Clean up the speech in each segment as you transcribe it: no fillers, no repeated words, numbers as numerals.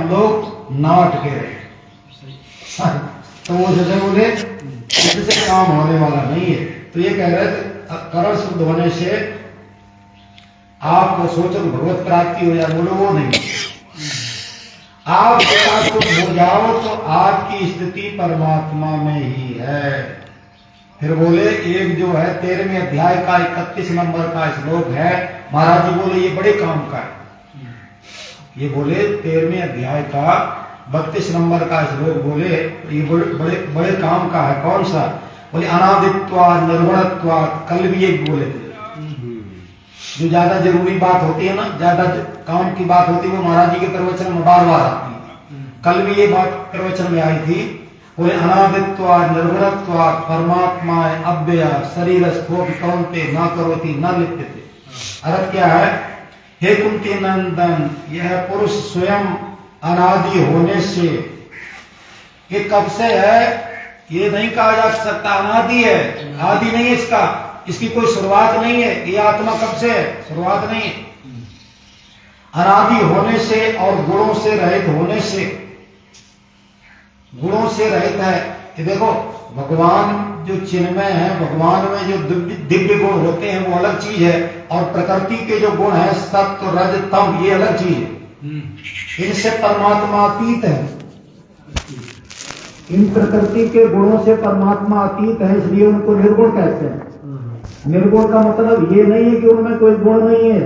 हम लोग नाट के रहे। तो वो जैसे बोले इससे काम होने वाला नहीं है। तो ये कह रहे थे करण शुद्ध होने से आप सोचो भगवत प्राप्ति हो जाए, बोलो वो नहीं। आप हो जाओ तो आपकी स्थिति परमात्मा में ही है। फिर बोले एक जो है 13वें अध्याय का 31 नंबर का श्लोक है, महाराज जी बोले ये बड़े काम का है। ये बोले 13वें अध्याय का 32 नंबर का श्लोक बोले ये बड़े बड़े काम का है। कौन सा? बोले अनादित्वाद निर्गुणत्वाद। कल भी एक बोले थे, जो ज्यादा जरूरी बात होती है ना, ज्यादा काम की बात होती है, वो महाराज जी के प्रवचन में बार बार आती है। कल भी ये बात प्रवचन में आई थी। बोले अनादित्वाद निर्गुणत्वाद परमात्मा अव्यय शरीर स्फोट कौनते न करोति न लिप्यते। अर्थ क्या है? हे कुंती नंदन, यह पुरुष स्वयं अनादि होने से, ये कब से है ये नहीं कहा जा सकता। अनादि है, आदि नहीं है इसका, इसकी कोई शुरुआत नहीं है। ये आत्मा कब से है? शुरुआत नहीं है। अनादि होने से और गुणों से रहित होने से, गुणों से रहित है। ये देखो भगवान जो चिन्मय है, भगवान में जो दिव्य गुण होते हैं वो अलग चीज है, और प्रकृति के जो गुण है सत्व रज तम ये अलग चीज है। इनसे परमात्मा अतीत है। इन प्रकृति के गुणों से परमात्मा अतीत है, इसलिए उनको निर्गुण कहते हैं। निर्गुण का मतलब ये नहीं है कि उनमें कोई गुण नहीं है।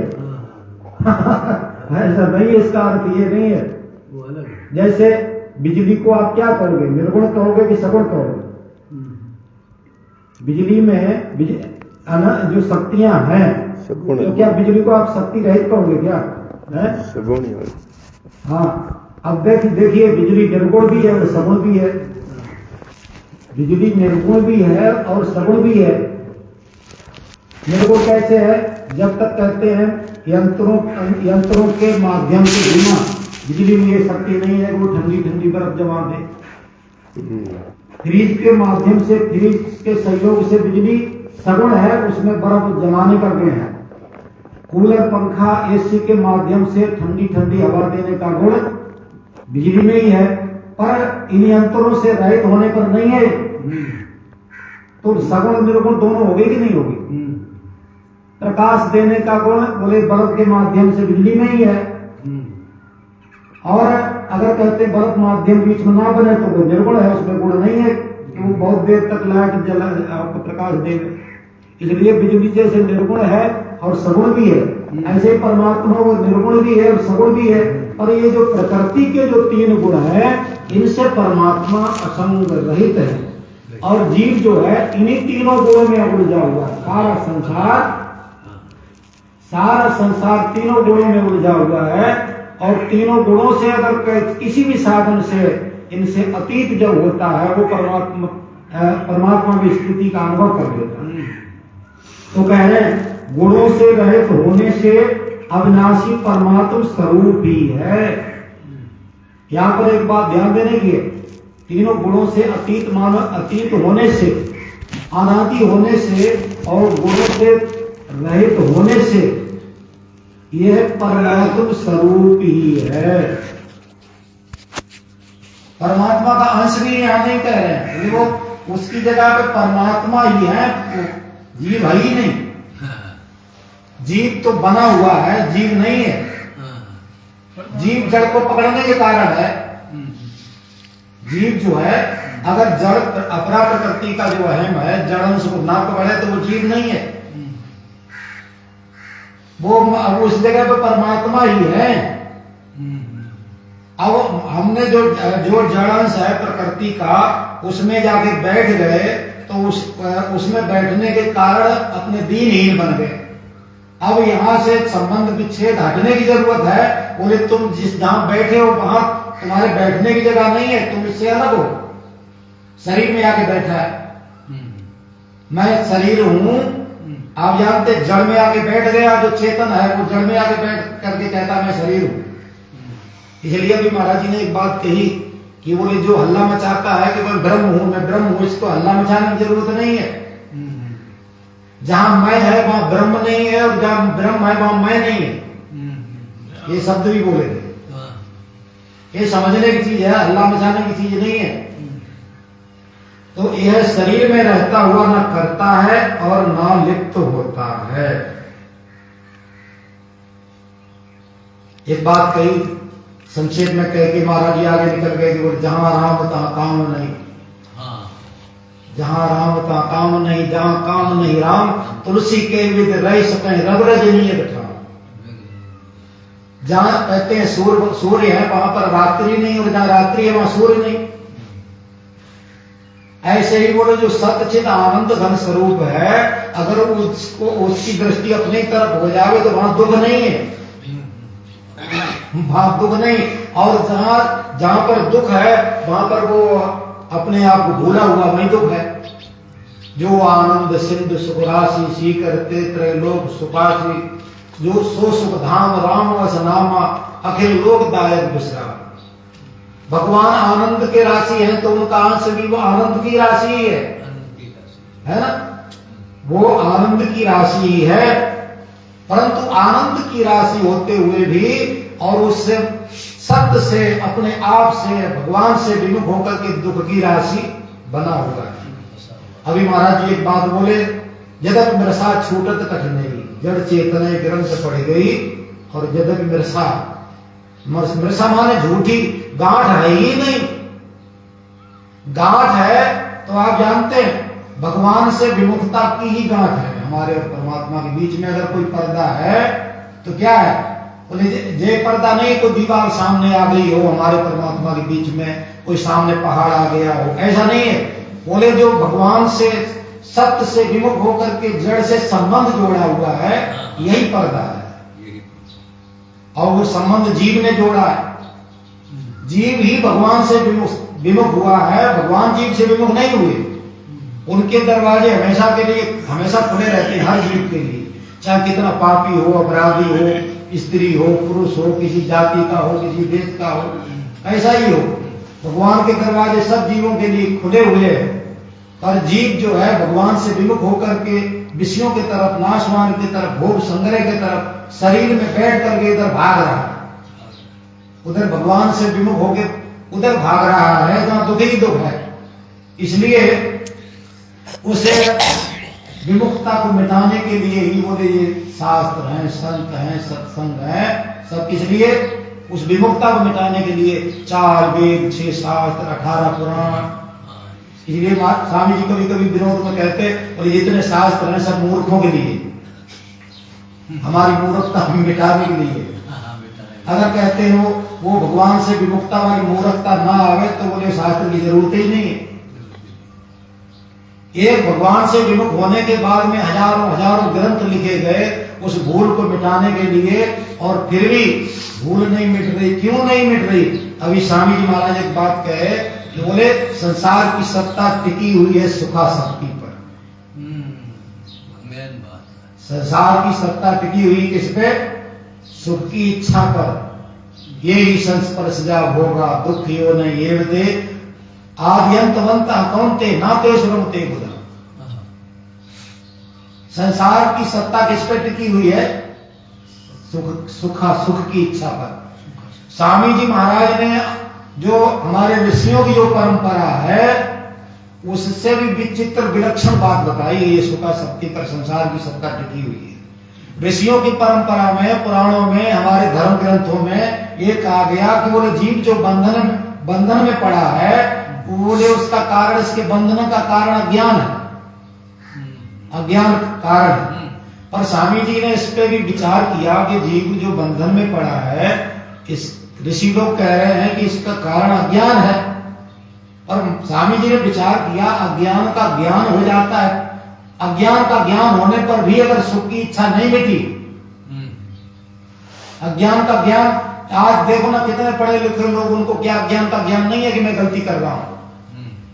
ऐसा नहीं है, इसका अर्थ ये नहीं है। जैसे बिजली को आप क्या कहोगे? निर्गुण कहोगे कि सगुण कहोगे? बिजली में जो शक्तियां हैं, तो क्या बिजली को आप शक्ति रहित कहोगे क्या? सगुण ही। हाँ, अब देखिए बिजली निर्गुण भी है और सगुण भी है। बिजली निर्गुण भी है और सगुण भी है। निर्गुण कैसे है? जब तक कहते हैं यंत्रों के माध्यम से बिना बिजली में ये शक्ति नहीं है वो ठंडी ठंडी बर्फ जमा दे। फ्रिज के माध्यम से, फ्रिज के सहयोग से बिजली सगुण है, उसमें बर्फ जमाने का गुण है। कूलर पंखा एसी के माध्यम से ठंडी ठंडी हवा देने का गुण बिजली में ही है, पर इन यंत्रों से रहित होने पर नहीं है। तो सगुण निर्गुण दोनों होगी कि नहीं होगी? प्रकाश देने का गुण बोले बल्ब के माध्यम से बिजली में ही है। और अगर कहते बल्ब माध्यम बीच में ना बने तो वो निर्गुण है, उसमें गुण नहीं है कि वो बहुत देर तक लाइट जला आपको प्रकाश देवे। इसलिए बिजली जैसे निर्गुण है और सगुण भी है, ऐसे परमात्मा वो निर्गुण भी है और सगुण भी है। और ये जो प्रकृति के जो 3 गुण है, इनसे परमात्मा असंग रहित है। और जीव जो है इन्हीं तीनों गुणों में उलझा हुआ है। सारा संसार तीनों गुणों में उलझा हुआ है। और तीनों गुणों से अगर किसी भी साधन से इनसे अतीत जब होता है, वो परमात्मा की स्थिति का अनुभव कर देता है। तो कह रहे हैं गुणों से रहित होने से अविनाशी परमात्मा स्वरूप ही है। यहां पर एक बात ध्यान देने की है, तीनों गुणों से अतीत मानो अतीत होने से, अनादि होने से और गुणों से रहित होने से यह परमात्म स्वरूप ही है। परमात्मा का अंश भी यहां नहीं कह रहे हैं, वो उसकी जगह पे परमात्मा ही है, जीव है ही नहीं। जीव तो बना हुआ है, जीव नहीं है। जीव जड़ को पकड़ने के कारण है। जीव जो है अगर जड़ अपरा प्रकृति का जो अहम है, जड़ अंश को ना पकड़े तो वो जीव नहीं है। वो उस जगह पे परमात्मा ही है। अब हमने जो जड़ अंश है प्रकृति का, उसमें जाके बैठ गए तो उसमें बैठने के कारण अपने दीनहीन बन गए। अब यहां से संबंध विच्छेद हटने की जरूरत है। बोले तुम जिस जहां बैठे हो वहां तुम्हारे बैठने की जगह नहीं है, तुम इससे अलग हो। शरीर में आके बैठा है, मैं शरीर हूं। आप जानते जड़ में आके बैठ गया, जो चेतन है वो जड़ में आके बैठ करके कहता मैं शरीर हूं। इसलिए अभी महाराज जी ने एक बात कही कि वो जो हल्ला मचाता है कि मैं ब्रह्म हूं, मैं ब्रह्म हूं, इसको हल्ला मचाने की जरूरत नहीं है। जहां मैं है वहां ब्रह्म नहीं है, और जहां ब्रह्म है वहां मैं नहीं है। ये शब्द भी बोले थे। ये समझने की चीज है, अल्लाह मचाने की चीज नहीं है। तो यह शरीर में रहता हुआ न करता है और न लिप्त होता है। एक बात कही संक्षेप में कह के महाराज जी आगे निकल गए कि जहां राम तहां काम नहीं। जहां राम तहां काम नहीं, जहां काम नहीं राम, तुलसी के विद रह सके रब रजनीय बैठा। जहां कहते हैं सूर्य है वहां पर रात्रि नहीं, और जहां रात्रि है वहां सूर्य नहीं। ऐसे ही बोलो जो सतचित आनंद घन स्वरूप है, अगर उसको उसकी दृष्टि अपनी तरफ हो जावे तो वहां दुख नहीं है, वहां दुख नहीं। और जहां पर दुख है वहां पर वो अपने आप को भूला हुआ वही दुख है। जो आनंद सिंधु सुख राशि सी करते त्रैलोक सुखासी, जो सो सुख धाम राम वस नामा अखिल लोक दायक विश्राम। भगवान आनंद के राशि है तो उनका अंश भी वो आनंद की राशि ही है ना। वो आनंद की राशि ही है, परंतु आनंद की राशि होते हुए भी और उससे सत्य से अपने आप से भगवान से विमुख होकर के दुख की राशि बना हुआ है। अभी महाराज जी एक बात बोले, यदि मृषा छूटत कठिनाई, जड़ चेतने ग्रंथ पड़ गई। और यदि मृषा माने झूठी, गांठ है ही नहीं। गांठ है तो आप जानते हैं भगवान से विमुखता की ही गांठ है। हमारे और परमात्मा के बीच में अगर कोई पर्दा है तो क्या है, बोले जे पर्दा नहीं, कोई दीवार सामने आ गई हो हमारे परमात्मा के बीच में, कोई सामने पहाड़ आ गया हो, ऐसा नहीं है। बोले जो भगवान से सत्य से विमुख होकर के जड़ से संबंध जोड़ा हुआ है, यही पर्दा है। और वो संबंध जीव ने जोड़ा है। जीव ही भगवान से विमुख हुआ है, भगवान जीव से विमुख नहीं हुए। उनके दरवाजे हमेशा के लिए हमेशा खुले रहते हैं हर जीव के लिए, चाहे कितना पापी हो, अपराधी हो, स्त्री हो, पुरुष हो, किसी जाति का हो, किसी देश का हो, ऐसा ही हो। भगवान के दरवाजे सब जीवों के लिए खुले हुए हैं। पर जीव जो है भगवान से विमुख होकर के विषयों की तरफ, नाशवान की तरफ, भोग संग्रह की तरफ शरीर में बैठ करके इधर भाग रहा है। उधर भगवान से विमुख होकर उधर भाग रहा है जहां दुख ही दुख है। इसलिए उसे विमुखता को मिटाने के लिए ही बोले ये शास्त्र हैं, संत हैं, सत्संग है, सब इसलिए उस विमुखता को मिटाने के लिए 4 वेद, 6 शास्त्र, 18 पुराण। इसलिए स्वामी जी कभी कभी विनोद में कहते और जितने शास्त्र हैं सब मूर्खों के लिए, हमारी मूर्खता मिटाने के लिए। अगर कहते हो वो भगवान से विमुखता वाली मूर्खता ना आवे तो बोले शास्त्र की जरूरत ही नहीं है। एक भगवान से विमुख होने के बाद में हजारों ग्रंथ लिखे गए उस भूल को मिटाने के लिए, और फिर भी भूल नहीं मिट रही। क्यों नहीं मिट रही? अभी स्वामी जी महाराज एक बात कहे कि बोले संसार की सत्ता टिकी हुई है सुखा शक्ति पर। संसार की सत्ता टिकी हुई किस पे? सुख की इच्छा पर। ये ही संस्पर्शजा होगा दुख यो नहीं ये दे आद्यंतवंत कौनते ना ते सुरमते बुधा। संसार की सत्ता किस पे टिकी हुई है? सुख की इच्छा पर। स्वामी जी महाराज ने जो हमारे ऋषियों की जो परंपरा है उससे भी विचित्र विलक्षण बात बताई। ये सुखा शक्ति पर संसार की सत्ता टिकी हुई है। ऋषियों की परंपरा में, पुराणों में, हमारे धर्म ग्रंथों में ये कहा गया कि बोले जीव जो बंधन में पड़ा है, बोले उसका कारण, इसके बंधन का कारण अज्ञान है, अज्ञान कारण। पर स्वामी जी ने इस पे भी विचार किया कि जीव जो बंधन में पड़ा है, इस ऋषि लोग कह रहे हैं कि इसका कारण अज्ञान है। और स्वामी जी ने विचार किया अज्ञान का ज्ञान हो जाता है। अज्ञान का ज्ञान होने पर भी अगर सुख की इच्छा नहीं मिटी, अज्ञान का ज्ञान, आज देखो ना कितने पढ़े लिखे लोग, उनको क्या अज्ञान का ज्ञान नहीं है कि मैं गलती कर रहा हूं।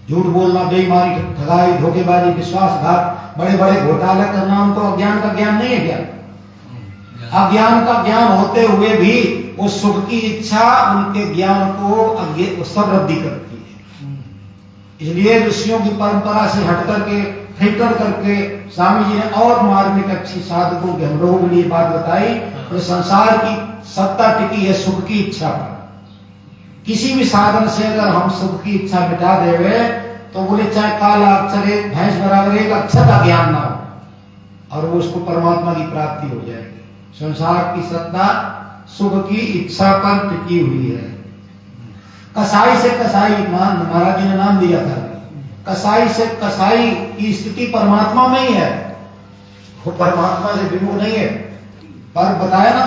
झूठ बोलना, बेईमानी, ठगाई, धोखेबाजी, विश्वासघात, बड़े बड़े घोटाले करना, उनको अज्ञान का ज्ञान नहीं है क्या? अज्ञान का ज्ञान होते हुए भी वो सुख की इच्छा उनके ज्ञान को सब रद्दी करती है। इसलिए ऋषियों की परंपरा से हट करके, फिल्टर करके स्वामी जी ने और मार्मिक अच्छी साधकों के हम लोगों के लिए बात बताई। तो संसार की सत्ता टिकी है सुख की इच्छा पर। किसी भी साधन से अगर हम सुख की इच्छा मिटा देवे तो बोले चाहे काला अक्षर एक भैंस बराबर एक अक्षर का ज्ञान ना हो और वो उसको परमात्मा की प्राप्ति हो जाएगी। संसार की श्रद्धा सुख की इच्छा पर टिकी हुई है। कसाई से कसाई, महाराज जी ने नाम दिया था, कसाई से कसाई की स्थिति परमात्मा में ही है, वो परमात्मा से विमुख नहीं है। पर बताया ना,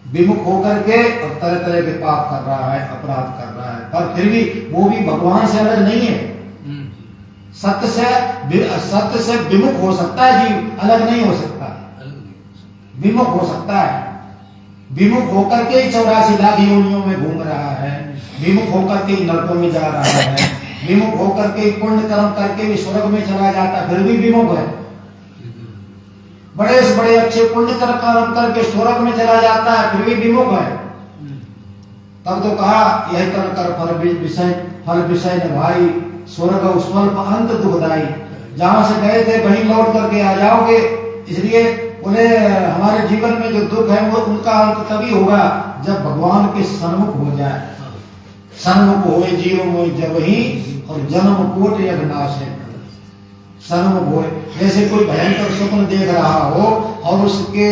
विमुख होकर के और तरह तरह के पाप कर रहा है, अपराध कर रहा है, पर फिर भी वो भी भगवान से अलग नहीं है। सत्य से विमुख हो सकता है जीव, अलग नहीं हो सकता। विमुख हो सकता है, विमुख होकर के 84 लाख योनियों में घूम रहा है, विमुख होकर के नरकों में जा रहा है, विमुख होकर के पुण्य कर्म करके भी स्वर्ग में चला जाता है, फिर भी विमुख है। बड़े से बड़े अच्छे पुण्य कर्म करके स्वर्ग में चला जाता है, फिर भी विमुख है। तब तो कहा यह कर फल विषय न भाई, स्वर्ग स्वल्प अंत दुखदाई। जहां से गए थे वहीं लौट करके आ जाओगे, इसलिए बोले हमारे जीवन में जो दुख है वो उनका अंत तभी होगा जब भगवान के सन्मुख हो जाए। सन्मुख होए जीव में जब ही और जन्म कोट यज्ञनाश है। सन्मुख होए, जैसे कोई भयंकर स्वप्न देख रहा हो और उसके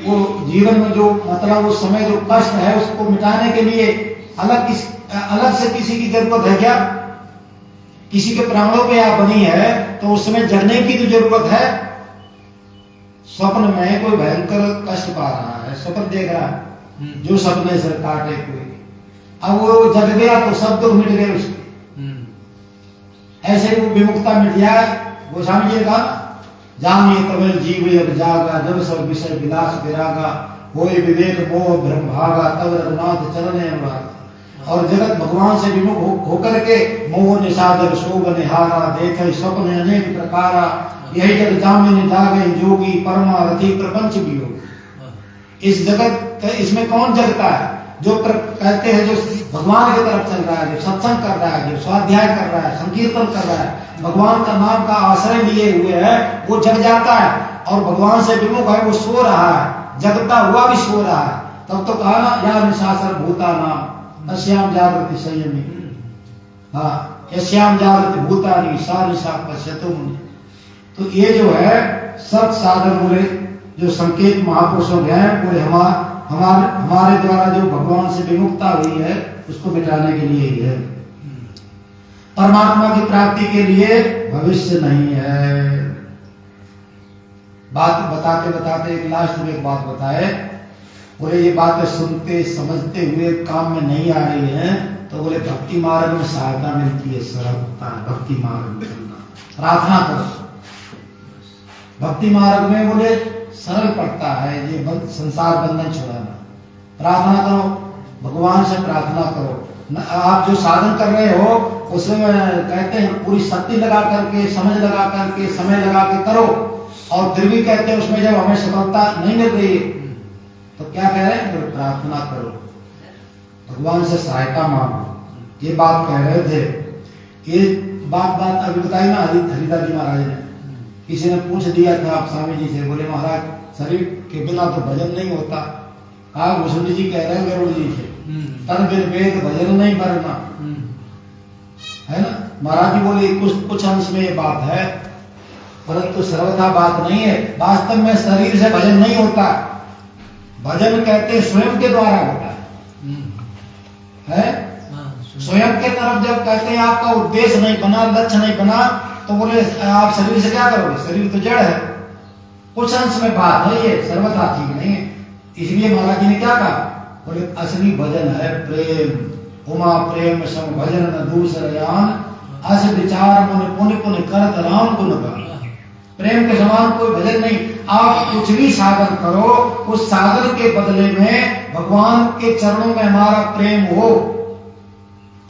वो जीवन में जो मतलब उस समय जो कष्ट है उसको मिटाने के लिए अलग से किसी की जरूरत है क्या? किसी के प्राणों पे आप बनी है तो उस समय जगने की तो जरूरत है। स्वप्न में कोई भयंकर कष्ट पा रहा है, स्वप्न देख रहा है, जो सपने से काटे कोई, अब वो जग गया तो सब दुख मिट गए उसके। ऐसे वो विमुखता मिट जाए। गोस्वामी जी ने कहा जामिए तमिल जीव जब जागा, जब सब विषय विलास विरागा, होए विवेक मोह भ्रम भागा, तब रघुनाथ चरणे अनुरागा। और जगत भगवान से विमुख होकर के मोह निषादर शोभ निहारा, देखे स्वप्न अनेक प्रकारा, यही जग जामिन जागे जोगी, परमारथी प्रपंच भी हो। इस जगत इसमें कौन जगता है? जो कहते हैं जो भगवान की तरफ चल रहा है, जो सत्संग कर रहा है, जो स्वाध्याय कर रहा है, संकीर्तन कर रहा है, भगवान का नाम का आश्रय लिए हुए है, वो जग जाता है। और भगवान से विमुख है वो सो रहा है, जगता हुआ भी सो रहा है। तब तो कहा ना या निशाचर भूता नाम अश्याम जागृति संयमी। हाँ, यश्याम जागृति भूतानि सा निशा पश्यतो मुनि। तो ये जो है सत साधन बोले जो संकेत महापुरुषों के हैं, पूरे हमारे द्वारा जो भगवान से विमुखता हुई है उसको मिटाने के लिए ही है। परमात्मा की प्राप्ति के लिए भविष्य नहीं है। बात बताते बताते एक लास्ट में एक बात बताए, बोले ये बातें सुनते समझते हुए काम में नहीं आ रही है तो बोले भक्ति मार्ग में सहायता मिलती है, सरल होता है भक्ति मार्ग में चलना। प्रार्थना करो भक्ति मार्ग में, बोले सरल पड़ता है ये संसार बंधन छुड़ाना। प्रार्थना करो, भगवान से प्रार्थना करो। आप जो साधन कर रहे हो उसमें कहते हैं पूरी शक्ति लगा करके, समझ लगा करके, समय लगा के करो, और फिर भी कहते हैं उसमें जब हमें सफलता नहीं मिल रही है तो क्या कह रहे हैं? प्रार्थना करो, भगवान से सहायता मांगो। ये बात कह रहे थे। ये बात अभी बताई ना हरिदास जी महाराज ने। किसी ने पूछ दिया था आप स्वामी जी से, बोले महाराज शरीर के बिना तो भजन नहीं होता। कहा भूषण जी कह रहे हैं गरुड़ जी से, तन बिन वेद भजन नहीं करना, है ना। महाराज जी बोले कुछ अंश में ये बात है, परंतु सर्वथा बात नहीं है। वास्तव में शरीर से भजन नहीं होता, भजन कहते हैं स्वयं के द्वारा होता है। स्वयं के तरफ जब कहते हैं आपका उद्देश्य नहीं बना, लक्ष्य नहीं बना, तो बोले आप शरीर से क्या करोगे? शरीर तो जड़ है। कुछ अंश में बात है, ये सर्वथा ठीक नहीं है। इसलिए महाराज जी ने क्या कहा? बोले असली भजन है प्रेम, उमा प्रेम सम भजन न दूसरयान, अस विचार मन पुण्य पुण्य करत राम गुण गान। प्रेम के समान कोई भजन नहीं। आप कुछ भी साधन करो, उस साधन के बदले में भगवान के चरणों में हमारा प्रेम हो।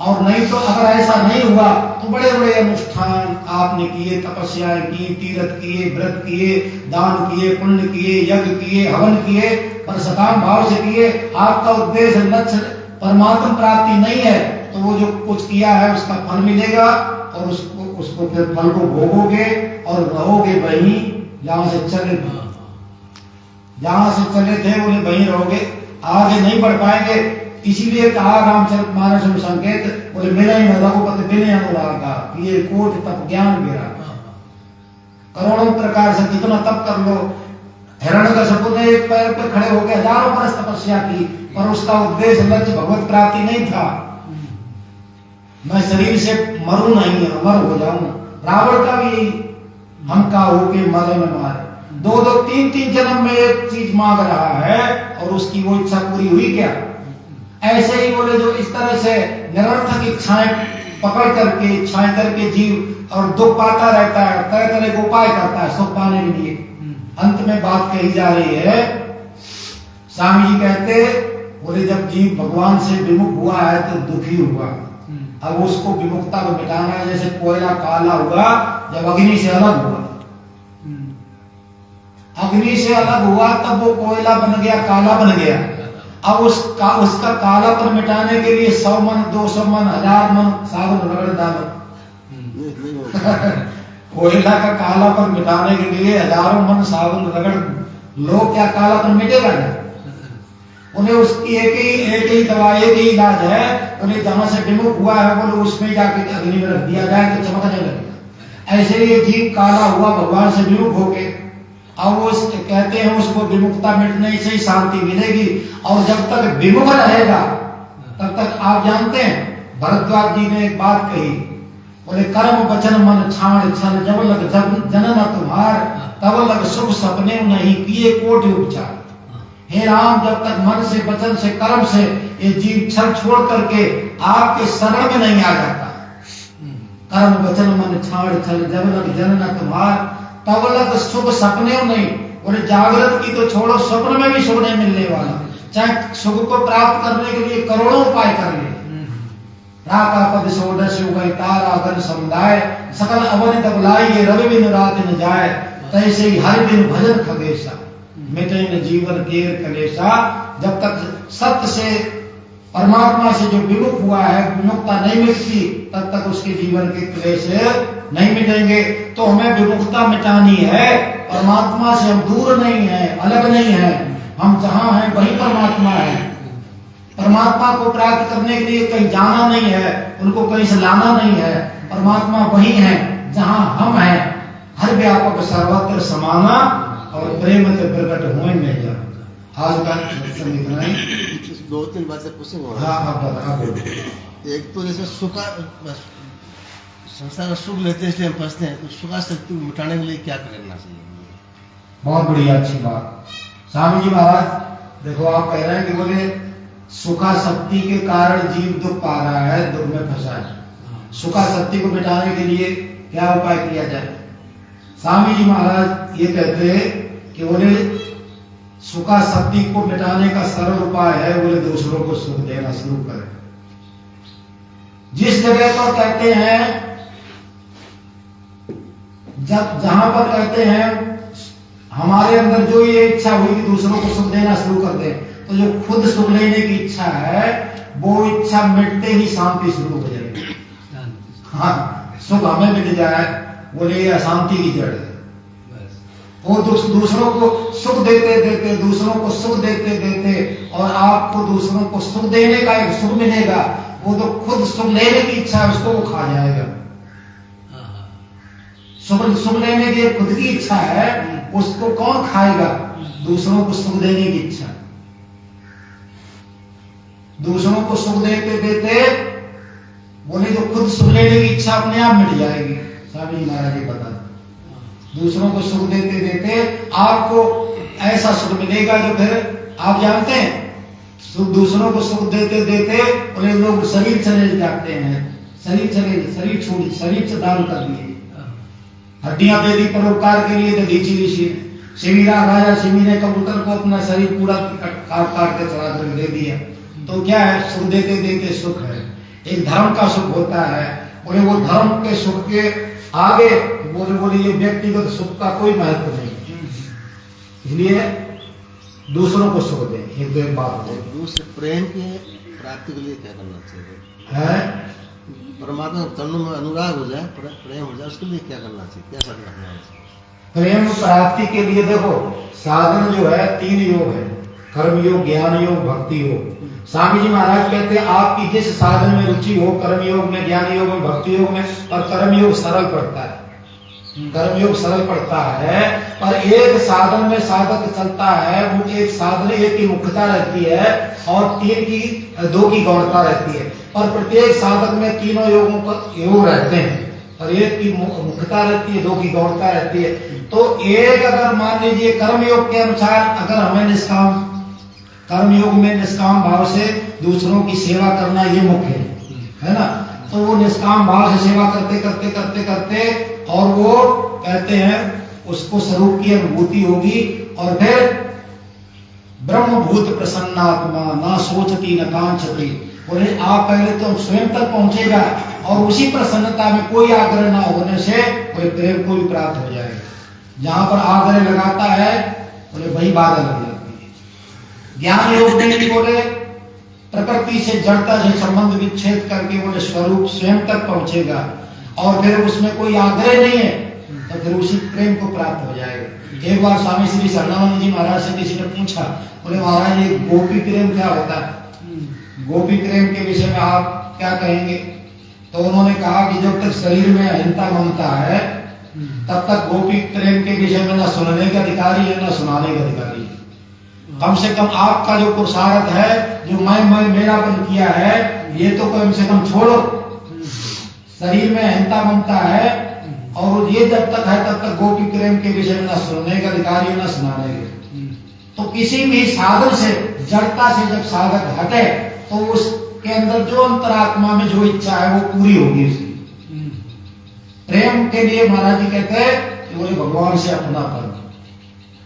और नहीं तो अगर ऐसा नहीं हुआ तो बड़े बड़े अनुष्ठान आपने किए, तपस्याएं की, तीर्थ किए, व्रत किए, दान किए, पुण्य किए, यज्ञ किए, हवन किए, पर सकाम भाव से किए, आपका उद्देश्य लक्ष्य परमात्मा प्राप्ति नहीं है, तो वो जो कुछ किया है उसका फल मिलेगा और उसको फिर फल को भोगोगे और रहोगे वहीं जहां से चले थे, बोले वहीं रहोगे, आगे नहीं बढ़ पाएंगे। इसीलिए कहा रामचरितमानस में संकेत, बोले मेरा ही रघुपति बिने अनुरागा, ये कोट तप ज्ञान मेरा। करोड़ों प्रकार से कितना तप कर लो, हिरण्यकशिपु ने एक पैर पर खड़े होकर हजारों वर्ष तपस्या की, पर उसका उद्देश्य लक्ष्य भगवत प्राप्ति नहीं था। मैं शरीर से मरूं नहीं, अमर हो जाऊं। रावण का भी यही, हम का होके मरे न मारे, दो दो तीन तीन जन्म में एक चीज मांग रहा है और उसकी वो इच्छा पूरी हुई क्या? ऐसे ही बोले जो इस तरह से निरर्थक इच्छाएं पकड़ करके, इच्छाएं करके जीव और दुख पाता रहता है, तरह तरह के उपाय करता है सुख पाने के लिए। अंत में बात कही जा रही है, स्वामी जी कहते बोले जब जीव भगवान से विमुख हुआ है तो दुखी हुआ, अब उसको विमुखता को मिटाना है। जैसे कोयला काला हुआ जब अग्नि से अलग हुआ, अग्नि से अलग हुआ तब वो कोयला बन गया, काला बन गया। अब उसका कालापन मिटाने के लिए 100 मन 200 मन 1000 मन साबुन रगड़ डालो। कोयला का कालापन मिटाने के लिए हजारों मन साबुन रगड़ लो, क्या कालापन मिटेगा? उन्हें उसकी एक ही दवाई, एक ही इलाज है। उन्हें जहां से विमुख हुआ है बोले उसमें जाके अग्नि में रख दिया जाए तो चमकने लगेगा। ऐसे ही जीव काला हुआ भगवान से विमुख होके, अब वो कहते हैं उसको विमुखता मिटने से ही शांति मिलेगी। और जब तक विमुख रहेगा तब तक आप जानते हैं भरद्वाज जी ने एक बात कही, बोले कर्म वचन मन छाण छल, जब लग जनन तुम्हार, तब लग शुभ सपने नहीं किए कोटि उपचार। हे राम, जब तक मन से वचन से कर्म से ये जीव छल छोड़ करके आपके शरण में नहीं आ जाता, कर्म वचन मन छाण छल, जब लग जनन तुम्हार, तब लग शुभ सपने नहीं। और जागृत की तो छोड़ो, स्वप्न में भी सुख नहीं मिलने वाला। चाहे सुख को प्राप्त करने के लिए करोड़ों उपाय कर ले, राका पद सोडश उगई तारा गण समुदाय, सकल अवनित बुलाई रवि बिन रात न जाए, तैसे ही हर बिन भजन खगेशा, मिटे न जीवन केर कलेशा। जब तक सत्य से परमात्मा से जो विमुख हुआ है, विमुखता नहीं मिटती, तब तक उसके जीवन के क्लेश नहीं मिटेंगे। तो हमें विमुखता मिटानी है, परमात्मा से हम दूर नहीं है, अलग नहीं है, हम जहां हैं वही परमात्मा है। परमात्मा को प्राप्त करने के लिए कहीं जाना नहीं है, उनको कहीं से लाना नहीं है। परमात्मा वही है जहां हम हैं, हर व्यापक सर्वत्र समाना और प्रेम से प्रकट हुए में जा। आज का इतना ही, 2-3 बातें पूछूंगा। हाँ आप एक तो जैसे सुखा संसार में सुख लेते हैं इसलिए हम फंसते हैं, तो सुखा शक्ति को मिटाने के लिए क्या करना चाहिए? बहुत बढ़िया, अच्छी बात। स्वामी जी महाराज देखो, आप कह रहे हैं कि बोले सुखा शक्ति के कारण जीव दुख पा रहा है, दुख में फंसा है। सुखा शक्ति को मिटाने के लिए क्या उपाय किया जाए? स्वामी जी महाराज ये कहते हैं कि बोले सुखा शक्ति को मिटाने का सरल उपाय है, बोले दूसरों को सुख देना शुरू करें। जिस जगह पर कहते हैं, जहां पर कहते हैं हमारे अंदर जो ये इच्छा हुई कि दूसरों को सुख देना शुरू कर दे, तो जो खुद सुख लेने की इच्छा है वो इच्छा मिटते ही शांति शुरू हो जाएगी। हाँ, सुख हमें मिट जाए बोले ये अशांति की जड़ है। वो दूसरों को सुख देते देते, दूसरों को सुख देते देते, और आपको दूसरों को सुख देने का एक सुख मिलेगा, वो तो खुद सुख लेने की इच्छा है उसको वो खा जाएगा। सुख लेने की खुद की इच्छा है, उसको कौन खाएगा? दूसरों को सुख देने की इच्छा। दूसरों को सुख देते देते बोले जो खुद सुख लेने की इच्छा अपने आप मिट जाएगी। स्वामी महाराज जी बता, दूसरों को सुख देते देते आपको ऐसा सुख मिलेगा जो फिर आप जानते हैं, दूसरों को सुख देते देते बोले लोग शरीर चले जाते हैं, शरीर छोड़, शरीर से दान कर दिए, हड्डियां दे दी परोपकार के लिए। तो लीची ऋषि शिविरा राजा शिवी ने कबूतर को अपना शरीर पूरा काट के चढ़ा कर दे दिया। तो क्या है? सुख देते देते सुख है। एक धर्म का सुख होता है, बोले वो धर्म के सुख के आगे बोले ये व्यक्तिगत सुख का कोई महत्व नहीं, इसलिए दूसरों को सुख दे। एक बात है, दूसरे प्रेम की प्राप्ति के लिए क्या करना चाहिए? है परमात्मा तनु में अनुराग हो जाए, प्रेम हो जाए, उसके लिए क्या करना चाहिए? क्या करना चाहिए? प्रेम प्राप्ति के लिए देखो साधन जो है 3 योग है, कर्म योग, ज्ञान योग, भक्ति योग। स्वामी जी महाराज कहते हैं आपकी जिस साधन में रुचि हो, कर्म योग में, ज्ञान योग में, भक्ति योग में, और कर्म योग सरल पड़ता है, कर्म योग सरल पड़ता है। पर एक साधन में साधक चलता है, वो एक साधन एक की मुख्यता रहती है और दो की गौणता रहती है। पर प्रत्येक साधक में तीनों योगों का योग रहते हैं, और एक की मुख्यता रहती है, दो की गौणता रहती है। तो एक अगर मान लीजिए कर्म योग के अनुसार अगर हमें निष्काम, कर्म योग में निष्काम भाव से दूसरों की सेवा करना ये मुख्य है ना, तो वो निष्काम भाव से सेवा करते करते करते करते और वो कहते हैं उसको स्वरूप की अनुभूति होगी, और फिर ब्रह्मभूत प्रसन्नात्मा ना सोचती न कांक्षती, बोले आप पहले तो स्वयं तक पहुंचेगा और उसी प्रसन्नता में कोई आग्रह ना होने से कोई प्रेम को भी प्राप्त हो जाएगा। जहां पर आग्रह लगाता है बोले वही बाधा लग जाती है। ज्ञान योग में भी बोले प्रकृति से जड़ता से संबंध विच्छेद करके बोले स्वरूप स्वयं तक पहुंचेगा, और फिर उसमें कोई आग्रह नहीं है तो फिर उसी प्रेम को प्राप्त हो जाएगा। एक बार स्वामी श्री शरणानंद जी महाराज से किसी ने पूछा, बोले महाराज ये गोपी प्रेम क्या होता है, गोपी प्रेम के विषय में आप क्या कहेंगे? तो उन्होंने कहा कि जब तक शरीर में अहिंसा ममता है तब तक गोपी प्रेम के विषय में ना सुनने का अधिकारी है ना सुनाने का अधिकारी है। कम से कम आपका जो पुरुषार्थ है, जो मैं मेरापन किया है, ये तो कम से कम छोड़ो। शरीर में अहिंसा ममता है और ये जब तक है तब तक गोपी प्रेम के विषय में ना सुनने का अधिकारी है ना सुनाने का। तो किसी भी साधन से, जड़ता से जब साधक हटे तो उसके अंदर जो अंतरात्मा में जो इच्छा है वो पूरी होगी उसकी। प्रेम के लिए महाराज जी कहते हैं कि बोले भगवान से अपनापन,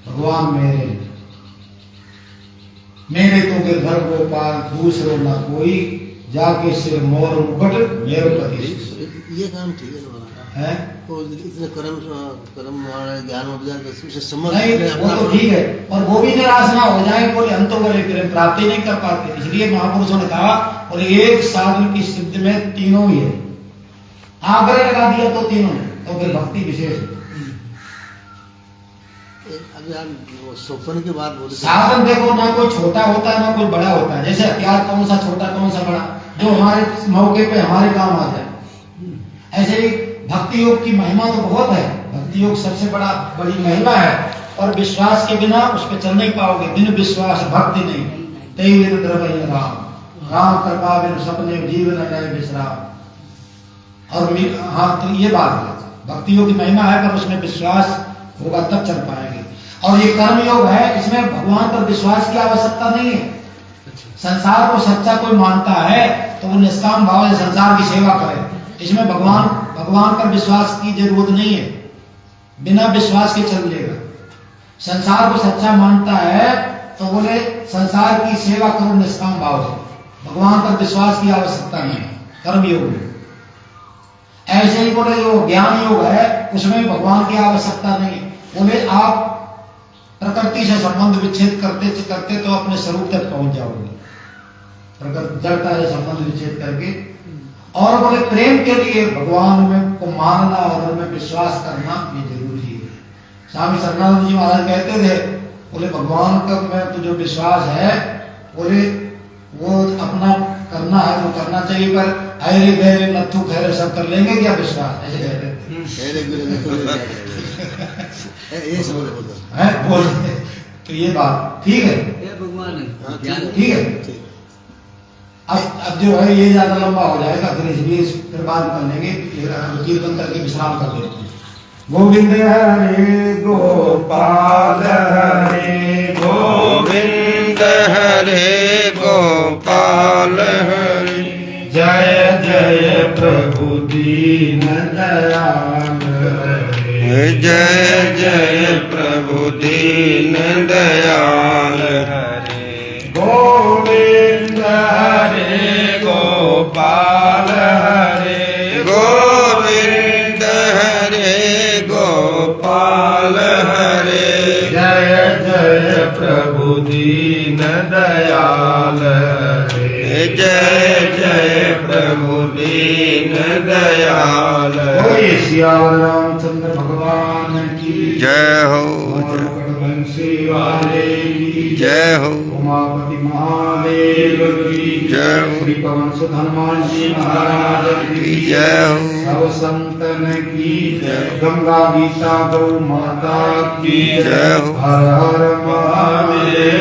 भगवान मेरे तो गिरधर गोपाल दूसरो ना कोई, जाके सिर मोर मुकुट मेरे पति। ये काम ठीक है तो इतने कर्म ज्ञान से समझ नहीं, वो तो ठीक है, और वो भी निराश ना हो जाए, बोले हम तो बोले प्रेम प्राप्ति नहीं कर पाते। इसलिए महापुरुषों ने कहा बोले एक साधन की सिद्धि में तीनों ही है, आग्रह लगा दिया तो तीनों है, तो फिर भक्ति विशेष है। स्वप्न की बात बोले, साधन देखो ना कोई छोटा होता है ना कोई बड़ा होता है। जैसे हथियार कौन सा छोटा कौन सा बड़ा, जो हमारे मौके पे हमारे काम आ जाए। ऐसे ही भक्ति योग की महिमा तो बहुत है, भक्ति योग सबसे बड़ी महिमा है, और विश्वास के बिना उस पर चल नहीं पाओगे। बिन विश्वास भक्ति नहीं, तेई द्रवय राम कृपा बिन सपने जीवन जाए विश्राम। और हाँ, तो ये बात है, भक्ति योग की महिमा है, पर उसमें विश्वास होगा तब चल पाएंगे। और ये कर्म योग है, इसमें भगवान पर विश्वास की आवश्यकता नहीं है। संसार को सच्चा कोई मानता है तो वो निष्काम भाव से संसार की सेवा करे, इसमें भगवान पर विश्वास की जरूरत नहीं है, बिना विश्वास के चल लेगा। संसार को सच्चा मानता है तो बोले संसार की सेवा करो निष्काम भाव से, भगवान पर विश्वास की आवश्यकता नहीं है कर्म योग में। ऐसे ही बोले जो ज्ञान योग है उसमें भगवान की आवश्यकता नहीं है। बोले आप प्रकृति से संबंध विच्छेद करते करते तो अपने स्वरूप तक पहुंच जाओगे, प्रकृति जड़ता से संबंध विच्छेद करके। और बोले प्रेम के लिए भगवान में को मानना और उनमें विश्वास करना ये जरूरी है। स्वामी शरणानंद जी महाराज कहते थे, बोले भगवान का में तो जो विश्वास है, बोले वो अपना करना है वो करना चाहिए, पर अरे गहरे नथु खैरे सब कर लेंगे क्या विश्वास, ऐसे कहते थे। तो ये बात ठीक है, ठीक है। अब जो है ये ज्यादा लंबा हो जाएगा, फिर इसलिए फिर बात कर लेंगे, कीर्तन करके विश्राम कर लेते हैं। गोविंद हरे गोपाल हरे गोविंद हरे गोपाल हरे, जय जय प्रभु दीन दयाल हरे, जय जय प्रभु दीन दयाल हरे। गोविंद हरे गोपाल हरे गोविंद हरे गोपाल हरे, जय जय प्रभु दीन दयाल हरे, जय जय प्रभु दीन दयाल हरे। श्याम रामचंद्र भगवान की जय हो, बंसी वाले की जय हो। उमापति महादेव की जय हो। श्री पवन सुत हनुमान जी महाराज की जय हो। सब संतन की जय। गंगा गीता गौ माता की जय हो। हर हर महादेव।